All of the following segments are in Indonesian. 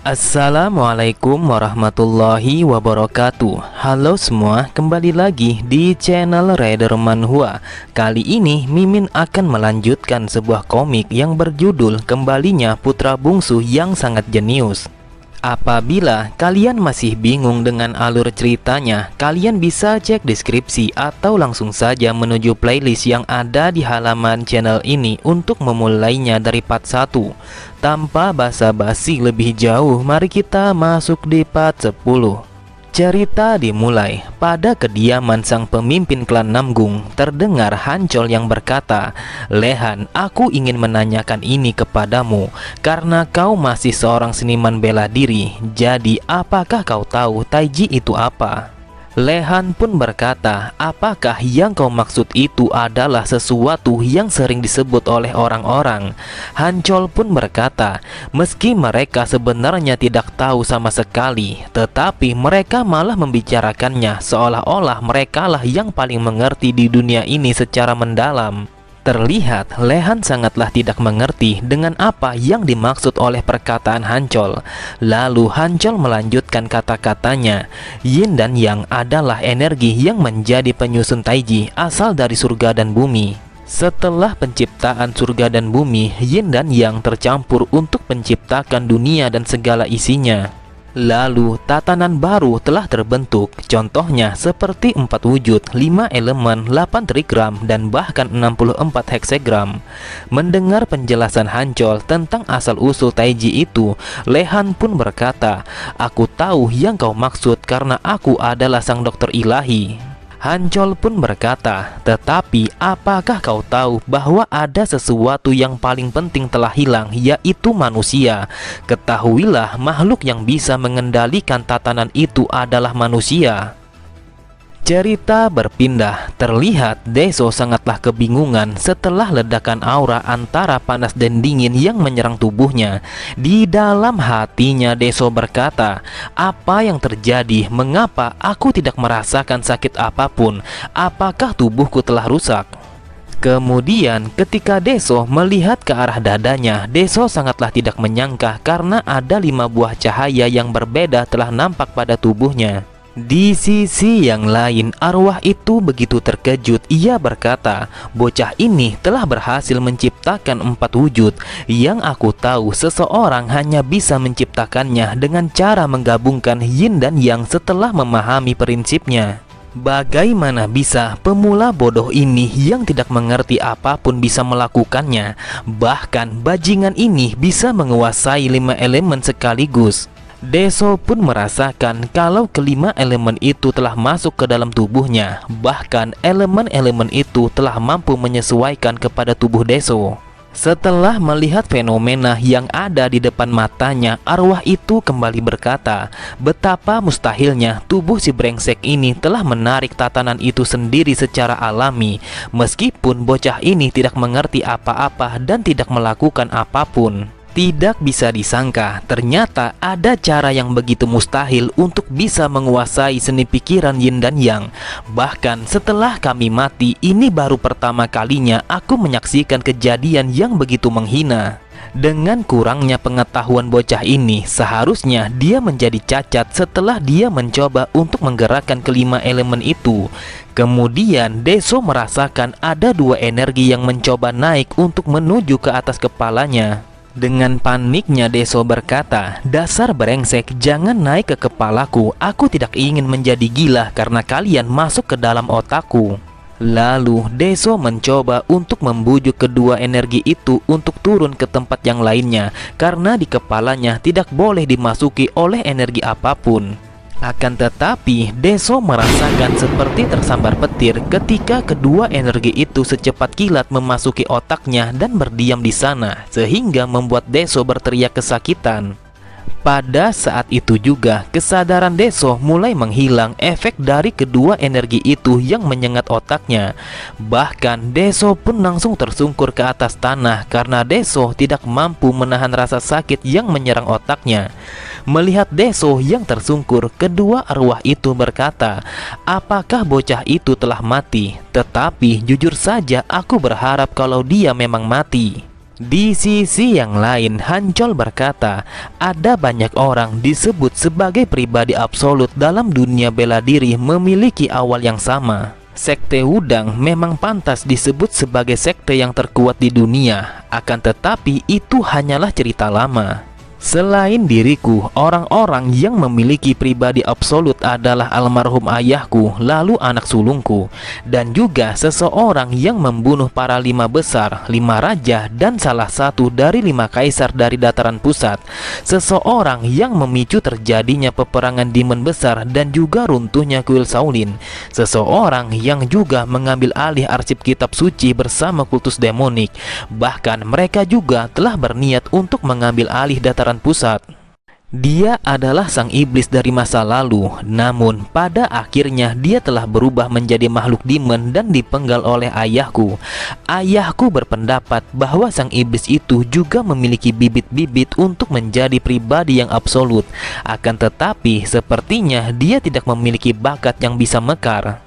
Assalamualaikum warahmatullahi wabarakatuh. Halo semua, kembali lagi di channel Rider Manhwa. Kali ini Mimin akan melanjutkan sebuah komik yang berjudul Kembalinya Putra Bungsu yang Sangat Jenius. Apabila kalian masih bingung dengan alur ceritanya, kalian bisa cek deskripsi atau langsung saja menuju playlist yang ada di halaman channel ini untuk memulainya dari part 1. Tanpa basa-basi lebih jauh, mari kita masuk di part 10. Cerita dimulai pada kediaman sang pemimpin klan Namgung. Terdengar Hancol yang berkata, "Lehan, aku ingin menanyakan ini kepadamu karena kau masih seorang seniman bela diri. Jadi apakah kau tahu taiji itu apa?" Lehan pun berkata, "Apakah yang kau maksud itu adalah sesuatu yang sering disebut oleh orang-orang?" Hancol pun berkata, "Meski mereka sebenarnya tidak tahu sama sekali, tetapi mereka malah membicarakannya seolah-olah merekalah yang paling mengerti di dunia ini secara mendalam." Terlihat Lehan sangatlah tidak mengerti dengan apa yang dimaksud oleh perkataan Hancol. Lalu Hancol melanjutkan kata-katanya, "Yin dan Yang adalah energi yang menjadi penyusun taiji asal dari surga dan bumi. Setelah penciptaan surga dan bumi, Yin dan Yang tercampur untuk menciptakan dunia dan segala isinya. Lalu tatanan baru telah terbentuk, contohnya seperti 4 wujud, 5 elemen, 8 trigram, dan bahkan 64 heksagram." Mendengar penjelasan Hancol tentang asal-usul taiji itu, Lehan pun berkata, "Aku tahu yang kau maksud karena aku adalah sang dokter ilahi." Hancol pun berkata, "Tetapi apakah kau tahu bahwa ada sesuatu yang paling penting telah hilang, yaitu manusia? Ketahuilah, makhluk yang bisa mengendalikan tatanan itu adalah manusia." Cerita berpindah. Terlihat Deso sangatlah kebingungan setelah ledakan aura antara panas dan dingin yang menyerang tubuhnya. Di dalam hatinya Deso berkata, "Apa yang terjadi? Mengapa aku tidak merasakan sakit apapun? Apakah tubuhku telah rusak?" Kemudian ketika Deso melihat ke arah dadanya, Deso sangatlah tidak menyangka karena ada 5 buah cahaya yang berbeda telah nampak pada tubuhnya. Di sisi yang lain, arwah itu begitu terkejut. Ia berkata, "Bocah ini telah berhasil menciptakan 4 wujud. Yang aku tahu, seseorang hanya bisa menciptakannya dengan cara menggabungkan yin dan yang setelah memahami prinsipnya. Bagaimana bisa pemula bodoh ini yang tidak mengerti apapun bisa melakukannya? Bahkan bajingan ini bisa menguasai 5 elemen sekaligus." Deso pun merasakan kalau kelima elemen itu telah masuk ke dalam tubuhnya. Bahkan elemen-elemen itu telah mampu menyesuaikan kepada tubuh Deso. Setelah melihat fenomena yang ada di depan matanya, arwah itu kembali berkata, betapa mustahilnya tubuh si brengsek ini telah menarik tatanan itu sendiri secara alami. Meskipun bocah ini tidak mengerti apa-apa dan tidak melakukan apapun. Tidak bisa disangka, ternyata ada cara yang begitu mustahil untuk bisa menguasai seni pikiran yin dan yang. Bahkan setelah kami mati, ini baru pertama kalinya aku menyaksikan kejadian yang begitu menghina. Dengan kurangnya pengetahuan bocah ini, seharusnya dia menjadi cacat setelah dia mencoba untuk menggerakkan kelima elemen itu. Kemudian Deso merasakan ada 2 energi yang mencoba naik untuk menuju ke atas kepalanya. Dengan paniknya Deso berkata, "Dasar brengsek, jangan naik ke kepalaku. Aku tidak ingin menjadi gila karena kalian masuk ke dalam otakku." Lalu Deso mencoba untuk membujuk kedua energi itu untuk turun ke tempat yang lainnya, karena di kepalanya tidak boleh dimasuki oleh energi apapun. Akan tetapi Deso merasakan seperti tersambar petir ketika kedua energi itu secepat kilat memasuki otaknya dan berdiam di sana, sehingga membuat Deso berteriak kesakitan. Pada saat itu juga kesadaran Deso mulai menghilang efek dari kedua energi itu yang menyengat otaknya. Bahkan Deso pun langsung tersungkur ke atas tanah karena Deso tidak mampu menahan rasa sakit yang menyerang otaknya. Melihat Deso yang tersungkur, kedua arwah itu berkata, "Apakah bocah itu telah mati? Tetapi jujur saja aku berharap kalau dia memang mati." Di sisi yang lain, Hancol berkata, ada banyak orang disebut sebagai pribadi absolut dalam dunia bela diri memiliki awal yang sama. Sekte Wudang memang pantas disebut sebagai sekte yang terkuat di dunia, akan tetapi itu hanyalah cerita lama. Selain diriku, orang-orang yang memiliki pribadi absolut adalah almarhum ayahku, lalu anak sulungku, dan juga seseorang yang membunuh para 5 besar, 5 raja, dan salah satu dari 5 kaisar dari dataran pusat. Seseorang yang memicu terjadinya peperangan Demon besar dan juga runtuhnya kuil Shaolin. Seseorang yang juga mengambil alih arsip kitab suci bersama kultus demonik. Bahkan mereka juga telah berniat untuk mengambil alih dataran pusat. Dia adalah sang iblis dari masa lalu, namun pada akhirnya dia telah berubah menjadi makhluk demon dan dipenggal oleh ayahku. Ayahku berpendapat bahwa sang iblis itu juga memiliki bibit-bibit untuk menjadi pribadi yang absolut. Akan tetapi sepertinya dia tidak memiliki bakat yang bisa mekar.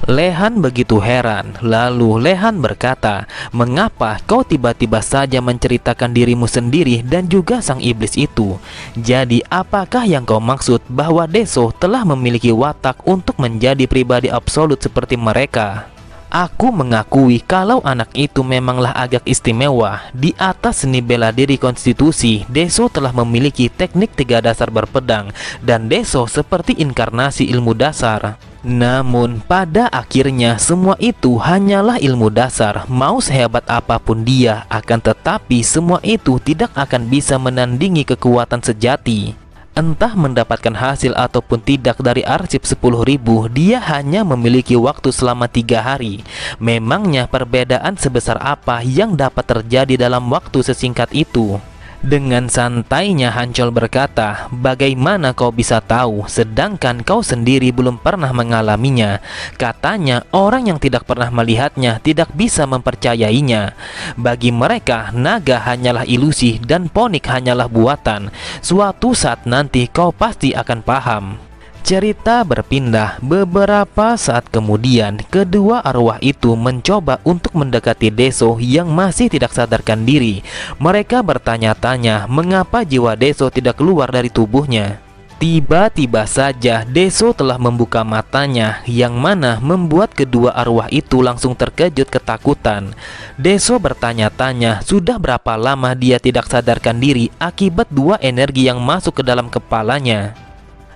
Lehan begitu heran. Lalu Lehan berkata, "Mengapa kau tiba-tiba saja menceritakan dirimu sendiri dan juga sang iblis itu? Jadi apakah yang kau maksud bahwa Deso telah memiliki watak untuk menjadi pribadi absolut seperti mereka?" Aku mengakui kalau anak itu memanglah agak istimewa. Di atas seni bela diri konstitusi, Deso telah memiliki teknik 3 dasar berpedang, dan Deso seperti inkarnasi ilmu dasar. Namun pada akhirnya semua itu hanyalah ilmu dasar. Mau sehebat apapun dia, akan tetapi semua itu tidak akan bisa menandingi kekuatan sejati. Entah mendapatkan hasil ataupun tidak dari arsip 10.000, dia hanya memiliki waktu selama 3 hari. Memangnya perbedaan sebesar apa yang dapat terjadi dalam waktu sesingkat itu? Dengan santainya Hancol berkata, "Bagaimana kau bisa tahu sedangkan kau sendiri belum pernah mengalaminya?" Katanya orang yang tidak pernah melihatnya tidak bisa mempercayainya. Bagi mereka, naga hanyalah ilusi dan ponik hanyalah buatan. Suatu saat nanti kau pasti akan paham. Cerita berpindah. Beberapa saat kemudian, kedua arwah itu mencoba untuk mendekati Deso yang masih tidak sadarkan diri. Mereka bertanya-tanya mengapa jiwa Deso tidak keluar dari tubuhnya. Tiba-tiba saja Deso telah membuka matanya, yang mana membuat kedua arwah itu langsung terkejut ketakutan. Deso bertanya-tanya sudah berapa lama dia tidak sadarkan diri akibat 2 energi yang masuk ke dalam kepalanya.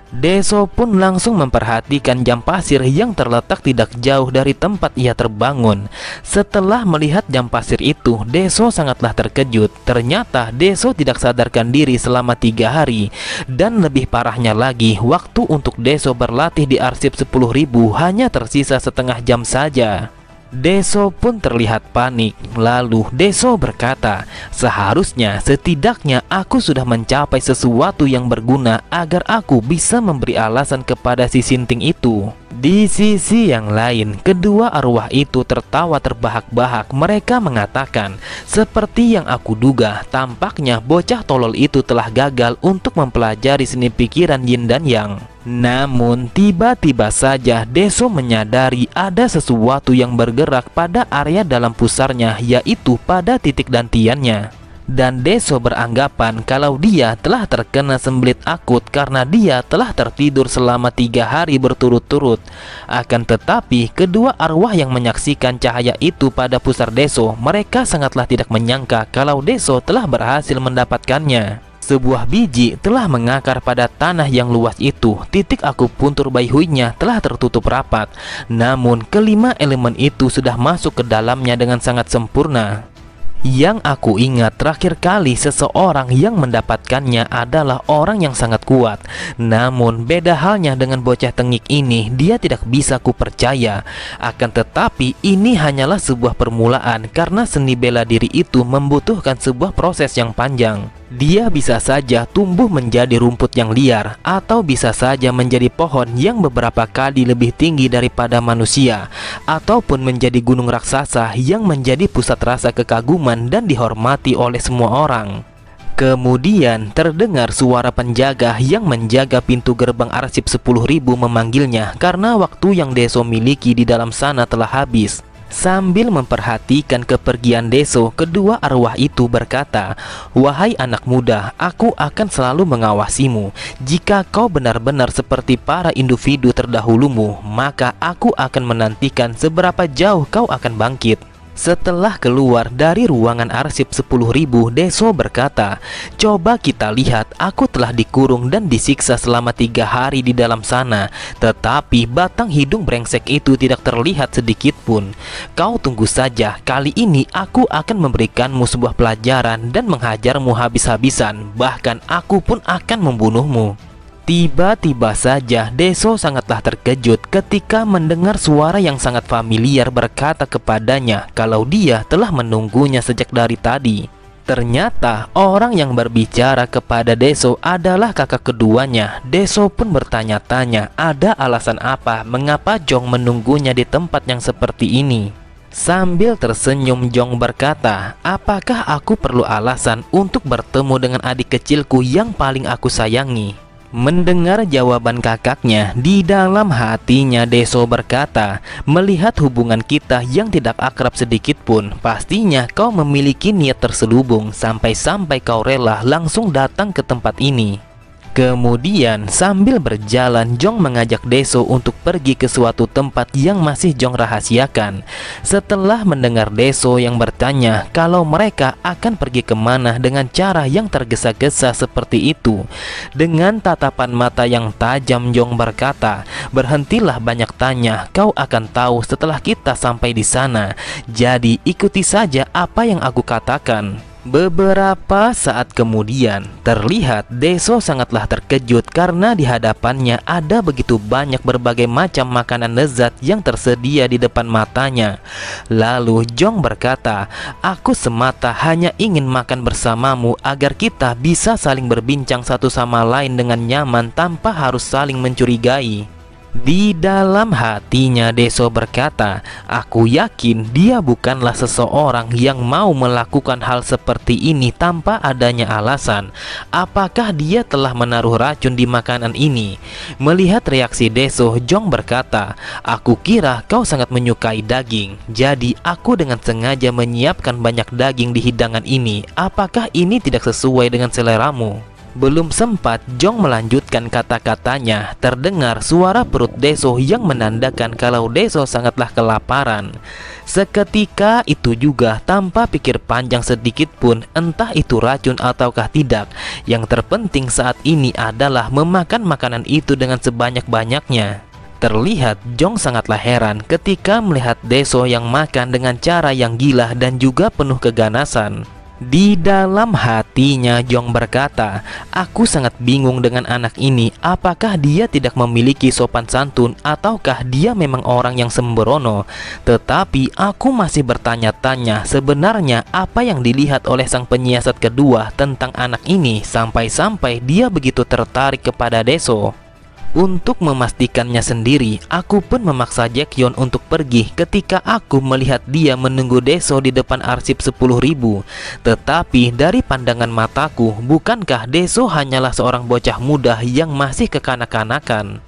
Deso pun langsung memperhatikan jam pasir yang terletak tidak jauh dari tempat ia terbangun. Setelah melihat jam pasir itu, Deso sangatlah terkejut. Ternyata Deso tidak sadarkan diri selama 3 hari. Dan lebih parahnya lagi, waktu untuk Deso berlatih di arsip 10.000 hanya tersisa setengah jam saja. Deso pun terlihat panik. Lalu Deso berkata, "Seharusnya setidaknya aku sudah mencapai sesuatu yang berguna agar aku bisa memberi alasan kepada si Sinting itu." Di sisi yang lain, kedua arwah itu tertawa terbahak-bahak. Mereka mengatakan, "Seperti yang aku duga, tampaknya bocah tolol itu telah gagal untuk mempelajari seni pikiran yin dan yang." Namun tiba-tiba saja Deso menyadari ada sesuatu yang bergerak pada area dalam pusarnya, yaitu pada titik dantiannya. Dan Deso beranggapan kalau dia telah terkena sembelit akut karena dia telah tertidur selama 3 hari berturut-turut. Akan tetapi kedua arwah yang menyaksikan cahaya itu pada pusar Deso, mereka sangatlah tidak menyangka kalau Deso telah berhasil mendapatkannya. Sebuah biji telah mengakar pada tanah yang luas itu. Titik akupuntur Baihuinya telah tertutup rapat. Namun kelima elemen itu sudah masuk ke dalamnya dengan sangat sempurna. Yang aku ingat terakhir kali seseorang yang mendapatkannya adalah orang yang sangat kuat. Namun beda halnya dengan bocah tengik ini, dia tidak bisa kupercaya. Akan tetapi ini hanyalah sebuah permulaan karena seni bela diri itu membutuhkan sebuah proses yang panjang. Dia bisa saja tumbuh menjadi rumput yang liar, atau bisa saja menjadi pohon yang beberapa kali lebih tinggi daripada manusia, ataupun menjadi gunung raksasa yang menjadi pusat rasa kekaguman dan dihormati oleh semua orang. Kemudian terdengar suara penjaga yang menjaga pintu gerbang arsip 10.000 memanggilnya karena waktu yang Deso miliki di dalam sana telah habis. Sambil memperhatikan kepergian Deso, kedua arwah itu berkata, "Wahai anak muda, aku akan selalu mengawasimu. Jika kau benar-benar seperti para individu terdahulumu, maka aku akan menantikan seberapa jauh kau akan bangkit." Setelah keluar dari ruangan arsip 10.000, Deso berkata, "Coba kita lihat, aku telah dikurung dan disiksa selama 3 hari di dalam sana. Tetapi batang hidung brengsek itu tidak terlihat sedikit pun. Kau tunggu saja, kali ini aku akan memberikanmu sebuah pelajaran dan menghajarmu habis-habisan. Bahkan aku pun akan membunuhmu." Tiba-tiba saja Deso sangatlah terkejut ketika mendengar suara yang sangat familiar berkata kepadanya kalau dia telah menunggunya sejak dari tadi. Ternyata orang yang berbicara kepada Deso adalah kakak keduanya. Deso pun bertanya-tanya ada alasan apa mengapa Jong menunggunya di tempat yang seperti ini. Sambil tersenyum, Jong berkata, "Apakah aku perlu alasan untuk bertemu dengan adik kecilku yang paling aku sayangi?" Mendengar jawaban kakaknya, di dalam hatinya Deso berkata, "Melihat hubungan kita yang tidak akrab sedikit pun, pastinya kau memiliki niat terselubung sampai-sampai kau rela langsung datang ke tempat ini." Kemudian sambil berjalan, Jong mengajak Deso untuk pergi ke suatu tempat yang masih Jong rahasiakan. Setelah mendengar Deso yang bertanya kalau mereka akan pergi kemana dengan cara yang tergesa-gesa seperti itu, dengan tatapan mata yang tajam Jong berkata, "Berhentilah banyak tanya, kau akan tahu setelah kita sampai di sana. Jadi ikuti saja apa yang aku katakan." Beberapa saat kemudian, terlihat Deso sangatlah terkejut karena di hadapannya ada begitu banyak berbagai macam makanan lezat yang tersedia di depan matanya. Lalu Jong berkata, "Aku semata hanya ingin makan bersamamu agar kita bisa saling berbincang satu sama lain dengan nyaman tanpa harus saling mencurigai." Di dalam hatinya Deso berkata, "Aku yakin dia bukanlah seseorang yang mau melakukan hal seperti ini tanpa adanya alasan. Apakah dia telah menaruh racun di makanan ini?" Melihat reaksi Deso, Jong berkata, "Aku kira kau sangat menyukai daging. Jadi aku dengan sengaja menyiapkan banyak daging di hidangan ini. Apakah ini tidak sesuai dengan seleramu?" Belum sempat Jong melanjutkan kata-katanya, terdengar suara perut Deso yang menandakan kalau Deso sangatlah kelaparan. Seketika itu juga, tanpa pikir panjang sedikit pun, entah itu racun ataukah tidak, yang terpenting saat ini adalah memakan makanan itu dengan sebanyak-banyaknya. Terlihat Jong sangatlah heran ketika melihat Deso yang makan dengan cara yang gila dan juga penuh keganasan. Di dalam hatinya Jong berkata, "Aku sangat bingung dengan anak ini. Apakah dia tidak memiliki sopan santun ataukah dia memang orang yang sembrono?" Tetapi aku masih bertanya-tanya sebenarnya apa yang dilihat oleh sang penyiasat kedua tentang anak ini sampai-sampai dia begitu tertarik kepada Deso. Untuk memastikannya sendiri, aku pun memaksa Jaekyeon untuk pergi ketika aku melihat dia menunggu Deso di depan arsip 10.000. Tetapi dari pandangan mataku, bukankah Deso hanyalah seorang bocah muda yang masih kekanak-kanakan?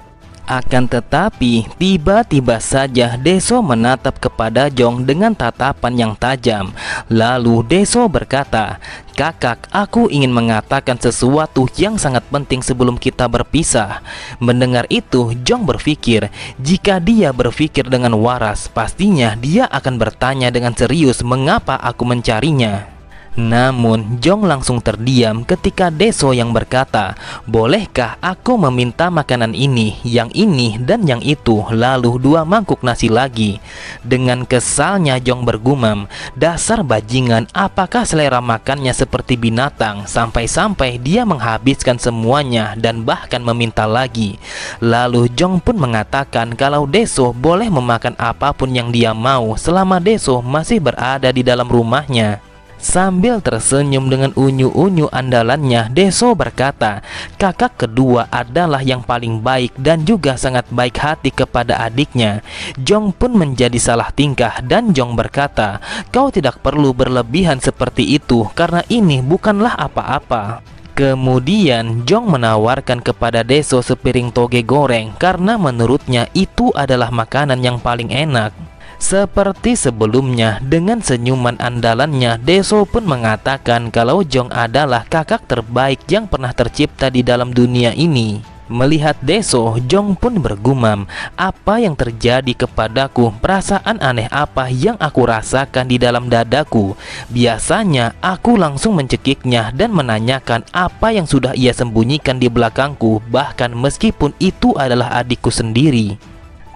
Akan tetapi, tiba-tiba saja Deso menatap kepada Jong dengan tatapan yang tajam. Lalu Deso berkata, "Kakak, aku ingin mengatakan sesuatu yang sangat penting sebelum kita berpisah." Mendengar itu, Jong berpikir, jika dia berpikir dengan waras, pastinya dia akan bertanya dengan serius mengapa aku mencarinya. Namun Jong langsung terdiam ketika Deso yang berkata, "Bolehkah aku meminta makanan ini, yang ini, dan yang itu, lalu 2 mangkuk nasi lagi?" Dengan kesalnya Jong bergumam, "Dasar bajingan, apakah selera makannya seperti binatang sampai-sampai dia menghabiskan semuanya dan bahkan meminta lagi." Lalu Jong pun mengatakan kalau Deso boleh memakan apapun yang dia mau selama Deso masih berada di dalam rumahnya. Sambil tersenyum dengan unyu-unyu andalannya, Deso berkata, "Kakak kedua adalah yang paling baik dan juga sangat baik hati kepada adiknya." Jong pun menjadi salah tingkah dan Jong berkata, "Kau tidak perlu berlebihan seperti itu karena ini bukanlah apa-apa." Kemudian Jong menawarkan kepada Deso sepiring toge goreng karena menurutnya itu adalah makanan yang paling enak. Seperti sebelumnya, dengan senyuman andalannya, Deso pun mengatakan kalau Jong adalah kakak terbaik yang pernah tercipta di dalam dunia ini. Melihat Deso, Jong pun bergumam, apa yang terjadi kepadaku? Perasaan aneh apa yang aku rasakan di dalam dadaku? Biasanya aku langsung mencekiknya dan menanyakan apa yang sudah ia sembunyikan di belakangku, bahkan meskipun itu adalah adikku sendiri.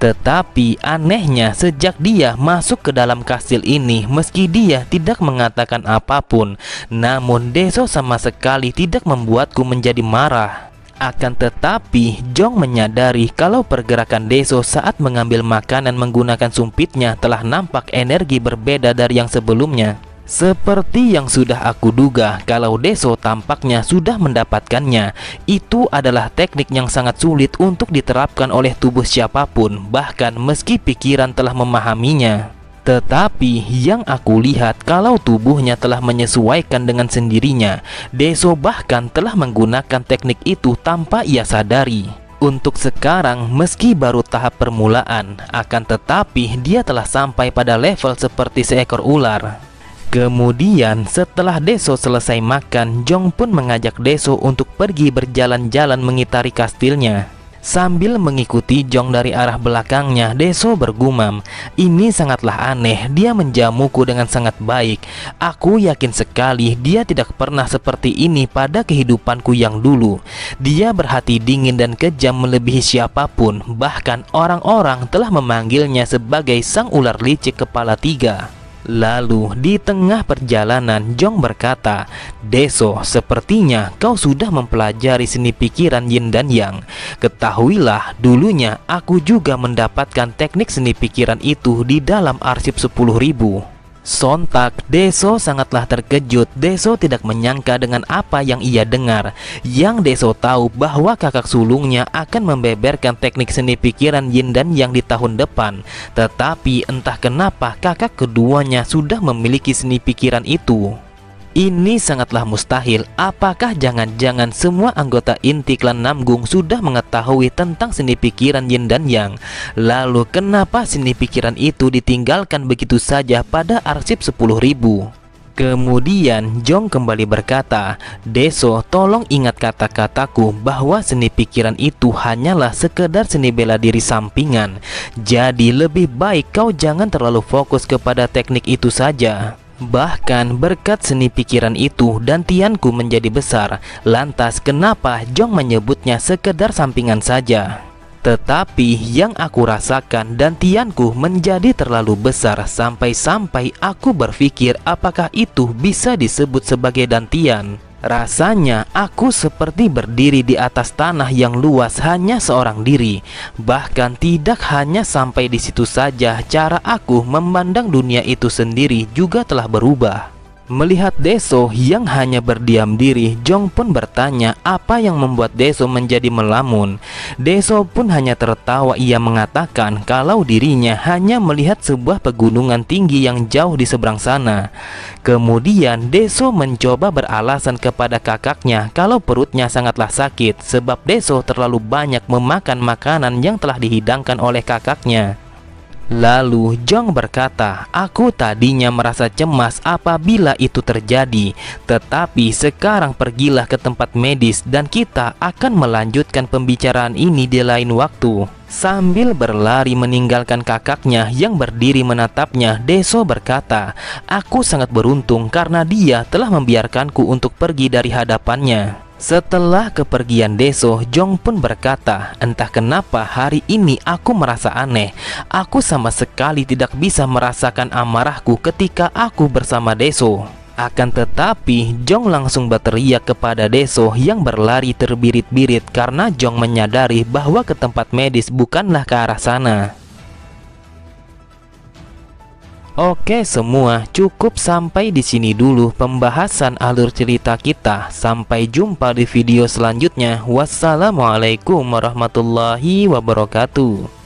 Tetapi anehnya, sejak dia masuk ke dalam kastil ini, meski dia tidak mengatakan apapun, namun Deso sama sekali tidak membuatku menjadi marah. Akan tetapi, Jong menyadari kalau pergerakan Deso saat mengambil makanan menggunakan sumpitnya telah nampak energi berbeda dari yang sebelumnya. Seperti yang sudah aku duga, kalau Deso tampaknya sudah mendapatkannya. Itu adalah teknik yang sangat sulit untuk diterapkan oleh tubuh siapapun, bahkan meski pikiran telah memahaminya. Tetapi yang aku lihat kalau tubuhnya telah menyesuaikan dengan sendirinya. Deso bahkan telah menggunakan teknik itu tanpa ia sadari. Untuk sekarang, meski baru tahap permulaan, akan tetapi dia telah sampai pada level seperti seekor ular. Kemudian setelah Deso selesai makan, Jong pun mengajak Deso untuk pergi berjalan-jalan mengitari kastilnya. Sambil mengikuti Jong dari arah belakangnya, Deso bergumam, ini sangatlah aneh, dia menjamuku dengan sangat baik. Aku yakin sekali dia tidak pernah seperti ini pada kehidupanku yang dulu. Dia berhati dingin dan kejam melebihi siapapun, bahkan orang-orang telah memanggilnya sebagai sang ular licik kepala tiga. Lalu di tengah perjalanan, Jong berkata, Deso, sepertinya kau sudah mempelajari seni pikiran yin dan yang. Ketahuilah, dulunya aku juga mendapatkan teknik seni pikiran itu di dalam arsip 10.000. Sontak, Deso sangatlah terkejut. Deso tidak menyangka dengan apa yang ia dengar. Yang Deso tahu bahwa kakak sulungnya akan membeberkan teknik seni pikiran yin dan yang di tahun depan. Tetapi entah kenapa kakak keduanya sudah memiliki seni pikiran itu. Ini sangatlah mustahil. Apakah jangan-jangan semua anggota inti klan Namgung sudah mengetahui tentang seni pikiran yin dan yang? Lalu kenapa seni pikiran itu ditinggalkan begitu saja pada arsip 10.000? Kemudian Jong kembali berkata, Deso, tolong ingat kata-kataku bahwa seni pikiran itu hanyalah sekedar seni bela diri sampingan. Jadi lebih baik kau jangan terlalu fokus kepada teknik itu saja. Bahkan berkat seni pikiran itu dantianku menjadi besar. Lantas kenapa Jong menyebutnya sekedar sampingan saja? Tetapi yang aku rasakan, dantianku menjadi terlalu besar sampai-sampai aku berpikir apakah itu bisa disebut sebagai dantian. Rasanya aku seperti berdiri di atas tanah yang luas hanya seorang diri. Bahkan tidak hanya sampai di situ saja, cara aku memandang dunia itu sendiri juga telah berubah. Melihat Deso yang hanya berdiam diri, Jong pun bertanya apa yang membuat Deso menjadi melamun. Deso pun hanya tertawa. Ia mengatakan kalau dirinya hanya melihat sebuah pegunungan tinggi yang jauh di seberang sana. Kemudian Deso mencoba beralasan kepada kakaknya kalau perutnya sangatlah sakit sebab Deso terlalu banyak memakan makanan yang telah dihidangkan oleh kakaknya. Lalu Jong berkata, aku tadinya merasa cemas apabila itu terjadi, tetapi sekarang pergilah ke tempat medis dan kita akan melanjutkan pembicaraan ini di lain waktu. Sambil berlari meninggalkan kakaknya yang berdiri menatapnya, Deso berkata, aku sangat beruntung karena dia telah membiarkanku untuk pergi dari hadapannya. Setelah kepergian Deso, Jong pun berkata, entah kenapa hari ini aku merasa aneh. Aku sama sekali tidak bisa merasakan amarahku ketika aku bersama Deso. Akan tetapi, Jong langsung berteriak kepada Deso yang berlari terbirit-birit karena Jong menyadari bahwa ke tempat medis bukanlah ke arah sana. Oke semua, cukup sampai di sini dulu pembahasan alur cerita kita. Sampai jumpa di video selanjutnya. Wassalamualaikum warahmatullahi wabarakatuh.